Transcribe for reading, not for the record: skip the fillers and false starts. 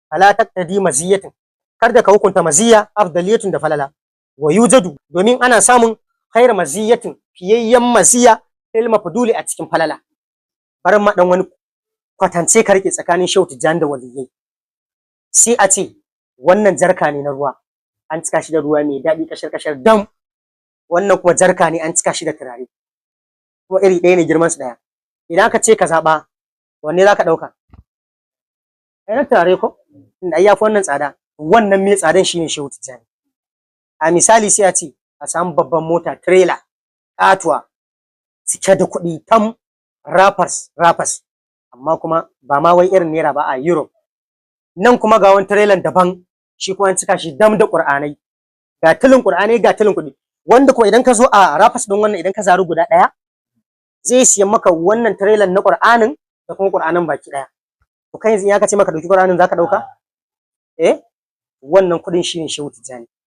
fala taqtadi maziyatin kar da ka hukunta maziya afdaliyatun da falala wa yujadu domin ana samun khairu maziyatin fiyayyan maziya fil mafduli a cikin falala barin ma dan wani kwatance ka rike tsakanin Shehu Tijjani da waliyai sai a ce wannan jarka ne na ruwa an cika shi da ruwa mai daɗi kashar kashar dam wannan kuma jarka ne an cika shi da turare kuma iri ɗaya ne girman su ɗaya idan aka ce ka zaɓa wanne za ka ɗauka na turare ko inda ai yafi wannan tsada wannan mai tsadan shine Shehu Tijjani a misali sai a ce a samu babban mota trailer katuwa cike da kuɗi tam rappers amma kuma ba ma wai irin naira ba a Europe nan kuma ga wani trailer daban shi kuma an cika shi dam da Qur'anai ga tilin Qur'anai ga tilin kuɗi wanda kuma idan ka zo a rappers din wannan idan ka zaru guda ɗaya zai siyan maka wannan trailer na Qur'anin da kuma Qur'anin baki ɗaya to kai yanzu ya ka ce maka dauki Qur'anin zaka dauka wannan kuɗin shine Shehu Tijjani